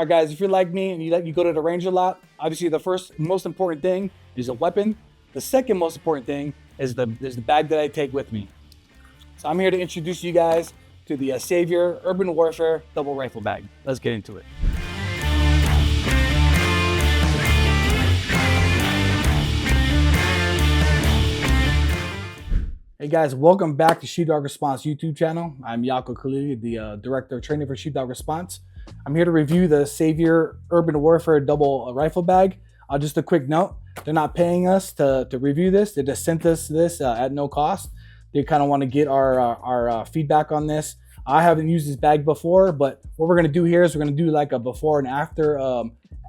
right, guys, if you're like me and you go to the range a lot, obviously the first most important thing is a weapon. The second most important thing is the bag that I take with me. So I'm here to introduce you guys to the Savior Urban Warfare Double Rifle Bag. Let's get into it. Hey guys, welcome back to Sheepdog Response YouTube channel. I'm Yako Khalili, the Director of Training for Sheepdog Response. I'm here to review the Savior Urban Warfare Double Rifle Bag. Just a quick note, they're not paying us to review this. They just sent us this at no cost. They kind of want to get our feedback on this. I haven't used this bag before, but what we're going to do here is we're going to do like a before and after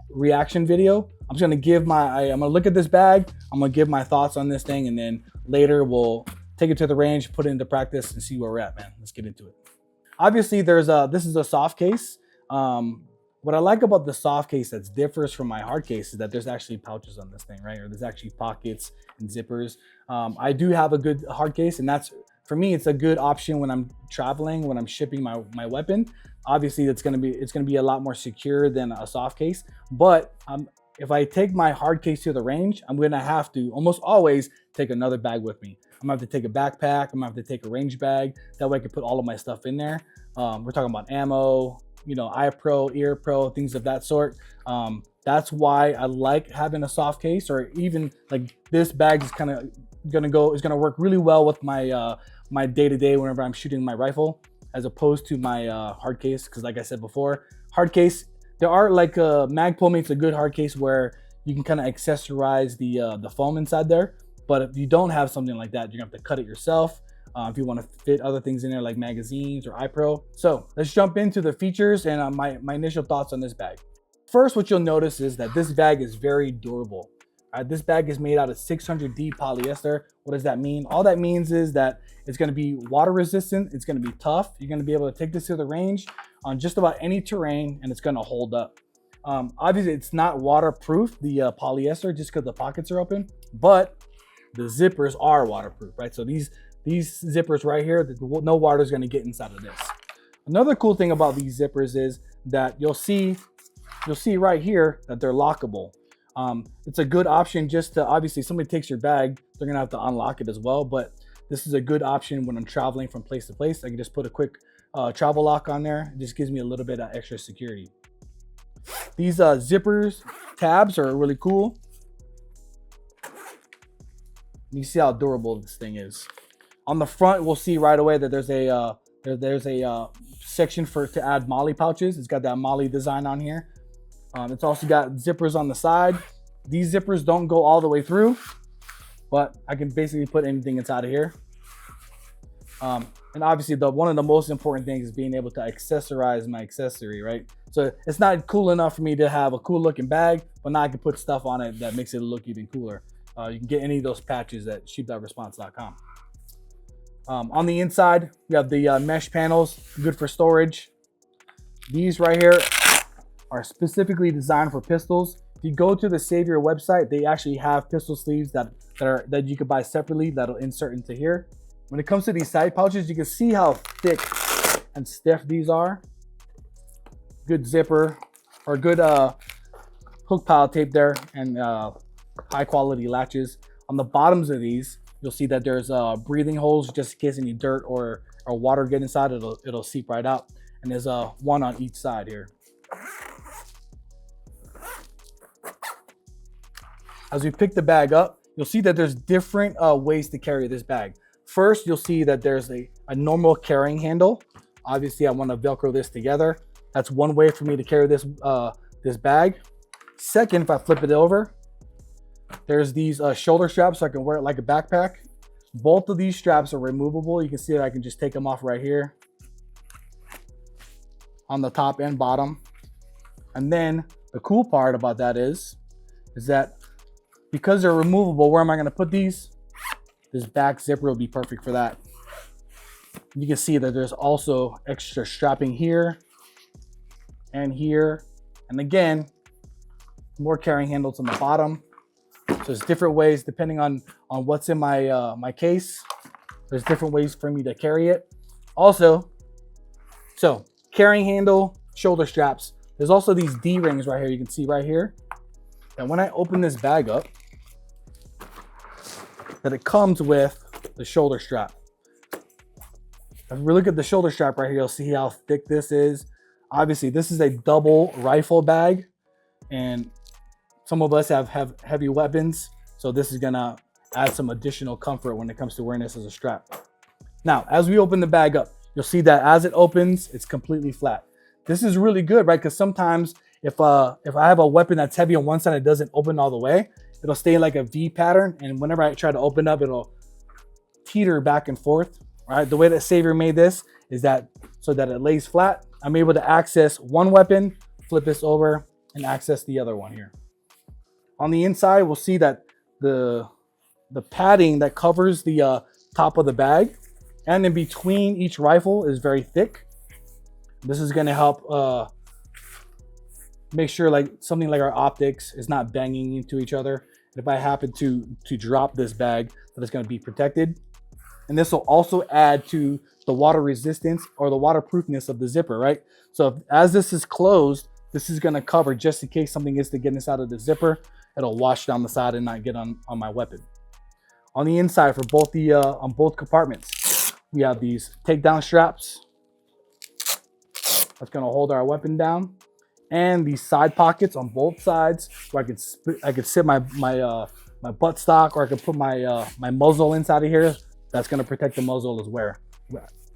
reaction video. I'm just going to give I'm going to look at this bag. I'm going to give my thoughts on this thing, and then later we'll take it to the range, put it into practice, and see where we're at, man. Let's get into it. Obviously, this is a soft case. What I like about the soft case that differs from my hard case is that there's actually pouches on this thing, right? Or there's actually pockets and zippers. I do have a good hard case, and that's, for me, it's a good option when I'm traveling, when I'm shipping my weapon. Obviously, it's gonna be a lot more secure than a soft case. But if I take my hard case to the range, I'm gonna have to almost always take another bag with me. I'm gonna have to take a backpack. I'm gonna have to take a range bag. That way I can put all of my stuff in there. We're talking about ammo, eye pro, ear pro, things of that sort. That's why I like having a soft case, or even like this bag is kind of gonna work really well with my my day-to-day whenever I'm shooting my rifle, as opposed to my hard case. Because like I said before, hard case, there are like Magpul makes a good hard case where you can kind of accessorize the foam inside there. But if you don't have something like that, you're gonna have to cut it yourself. If you want to fit other things in there like magazines or iPro. So let's jump into the features and my initial thoughts on this bag. First, what you'll notice is that this bag is very durable. This bag is made out of 600D polyester. What does that mean? All that means is that it's going to be water resistant. It's going to be tough. You're going to be able to take this to the range on just about any terrain, and it's going to hold up. Obviously, it's not waterproof, the polyester, just because the pockets are open, but the zippers are waterproof, right? So these zippers right here, no water is going to get inside of this. Another cool thing about these zippers is that you'll see right here that they're lockable. It's a good option just to, obviously somebody takes your bag, they're gonna have to unlock it as well, but this is a good option when I'm traveling from place to place. I can just put a quick travel lock on there. It just gives me a little bit of extra security. These zippers tabs are really cool. You see how durable this thing is. On the front, we'll see right away that there's a section to add molly pouches. It's got that molly design on here. It's also got zippers on the side. These zippers don't go all the way through, but I can basically put anything inside of here. And obviously, one of the most important things is being able to accessorize my accessory, right? So it's not cool enough for me to have a cool looking bag, but now I can put stuff on it that makes it look even cooler. You can get any of those patches at sheepdogresponse.com. On the inside, we have the mesh panels, good for storage. These right here are specifically designed for pistols. If you go to the Savior website, they actually have pistol sleeves that you could buy separately that'll insert into here. When it comes to these side pouches, you can see how thick and stiff these are. Good zipper, or good hook pile tape there, and high quality latches. On the bottoms of these, you'll see that there's breathing holes just in case any dirt or water get inside. It'll seep right out. And there's one on each side here. As we pick the bag up, you'll see that there's different ways to carry this bag. First, you'll see that there's a normal carrying handle. Obviously, I want to Velcro this together. That's one way for me to carry this bag. Second, if I flip it over, there's these shoulder straps so I can wear it like a backpack. Both of these straps are removable. You can see that I can just take them off right here on the top and bottom. And then the cool part about that is that because they're removable, where am I going to put these? This back zipper will be perfect for that. You can see that there's also extra strapping here and here. And again, more carrying handles on the bottom. So there's different ways depending on what's in my my case. There's different ways for me to carry it. Also, so carrying handle, shoulder straps, There's also these D-rings right here. You can see right here. And when I open this bag up, that it comes with the shoulder strap. If we look at the shoulder strap right here, you'll see how thick this is. Obviously, this is a double rifle bag, and some of us have heavy weapons, so this is gonna add some additional comfort when it comes to wearing this as a strap. Now, as we open the bag up, you'll see that as it opens, it's completely flat. This is really good, right? Because sometimes if I have a weapon that's heavy on one side, it doesn't open all the way, it'll stay in like a V pattern, and whenever I try to open up, it'll teeter back and forth, right? The way that Savior made this is that so that it lays flat, I'm able to access one weapon, flip this over, and access the other one here. On the inside, we'll see that the padding that covers the top of the bag and in between each rifle is very thick. This is going to help make sure like something like our optics is not banging into each other. And if I happen to drop this bag, that it's going to be protected. And this will also add to the water resistance or the waterproofness of the zipper, right? So as this is closed, this is going to cover just in case something is to get this out of the zipper. It'll wash down the side and not get on my weapon. On the inside for both the on both compartments, we have these takedown straps. That's going to hold our weapon down, and these side pockets on both sides where I could sit my butt stock, or I could put my my muzzle inside of here. That's going to protect the muzzle as well.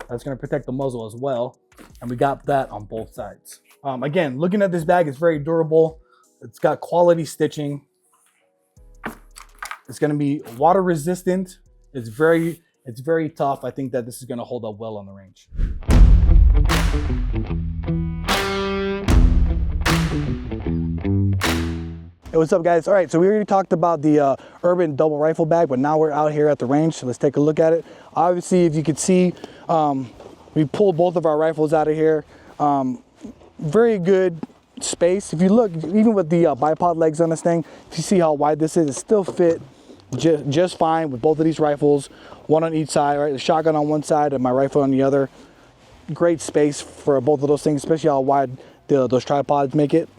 That's going to protect the muzzle as well, and we got that on both sides. Again, looking at this bag, it's very durable. It's got quality stitching. It's going to be water resistant. It's very tough. I think that this is going to hold up well on the range. Hey, what's up, guys? All right, so we already talked about the urban double rifle bag, but now we're out here at the range, so let's take a look at it. Obviously, if you could see, we pulled both of our rifles out of here. Very good space. If you look, even with the bipod legs on this thing, if you see how wide this is, it still fit just fine with both of these rifles, one on each side, right? The shotgun on one side and my rifle on the other. Great space for both of those things, especially how wide those tripods make it.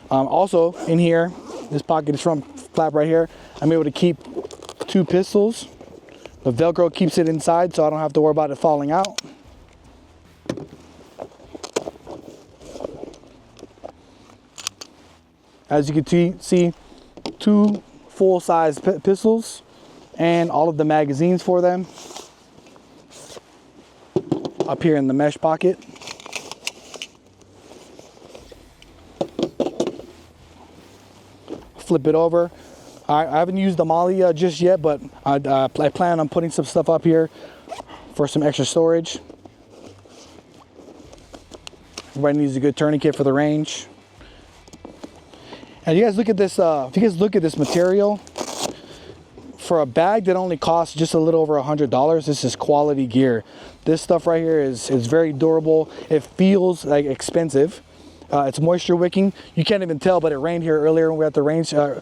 Also in here, this pocket is from flap right here. I'm able to keep 2 pistols. The Velcro keeps it inside, so I don't have to worry about it falling out. As you can see, 2 full-size pistols and all of the magazines for them up here in the mesh pocket. Flip it over. I haven't used the molly just yet, but I plan on putting some stuff up here for some extra storage. Everybody needs a good tourniquet for the range. And you guys look at this, if you guys look at this material, for a bag that only costs just a little over $100, this is quality gear. This stuff right here is very durable. It feels like expensive. It's moisture wicking. You can't even tell, but it rained here earlier when we were at the range, probably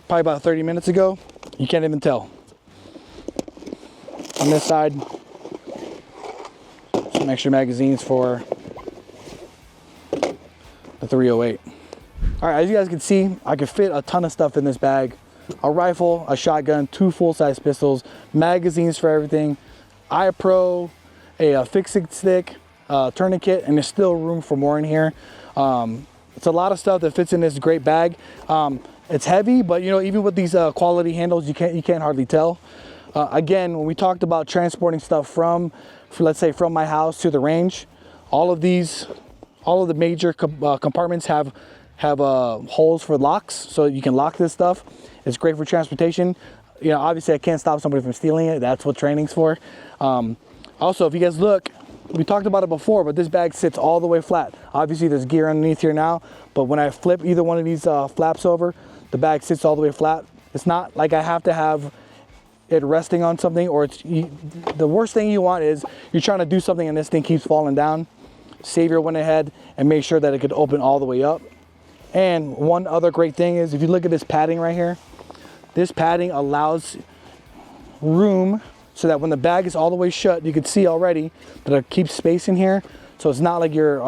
about 30 minutes ago. You can't even tell. On this side, some extra magazines for the 308. All right, as you guys can see, I can fit a ton of stuff in this bag. A rifle, a shotgun, 2 full-size pistols, magazines for everything, iPro, a fixing stick, tourniquet, and there's still room for more in here. It's a lot of stuff that fits in this great bag. It's heavy, but you know, even with these quality handles, you can't hardly tell. Again, when we talked about transporting stuff let's say from my house to the range, all of the major compartments have holes for locks, so you can lock this stuff. It's great for transportation. You know, obviously I can't stop somebody from stealing it. That's what training's for. Also, if you guys look, we talked about it before, but this bag sits all the way flat. Obviously there's gear underneath here now, but when I flip either one of these flaps over, the bag sits all the way flat. It's not like I have to have it resting on something, or the worst thing you want is you're trying to do something and this thing keeps falling down. Savior went ahead and made sure that it could open all the way up. And one other great thing is if you look at this padding right here, this padding allows room so that when the bag is all the way shut, you can see already that it keeps space in here So it's not like you're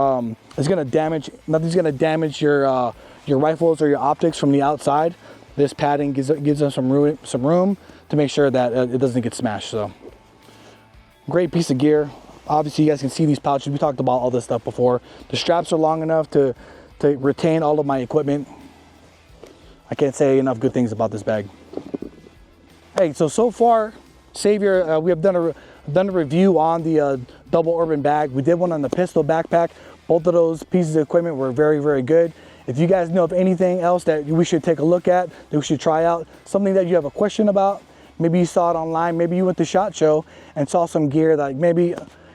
it's gonna damage, nothing's gonna damage your rifles or your optics from the outside. This padding gives them some room to make sure that it doesn't get smashed. So great piece of gear. Obviously you guys can see these pouches. We talked about all this stuff before. The straps are long enough to retain all of my equipment. I can't say enough good things about this bag. Hey, so far, Savior, we have done a review on the double urban bag. We did one on the pistol backpack. Both of those pieces of equipment were very, very good. If you guys know of anything else that we should take a look at, that we should try out, something that you have a question about, maybe you saw it online, maybe you went to SHOT Show and saw some gear that maybe,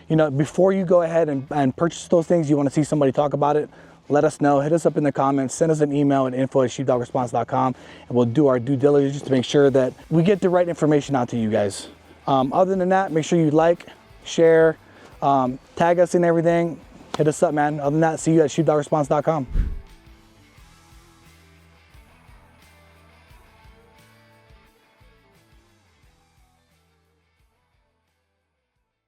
you know, before you go ahead and purchase those things, you want to see somebody talk about it, let us know. Hit us up in the comments, send us an email at info@sheepdogresponse.com, and we'll do our due diligence to make sure that we get the right information out to you guys. Other than that, make sure you like, share, tag us in everything. Hit us up, man. Other than that, see you at sheepdogresponse.com.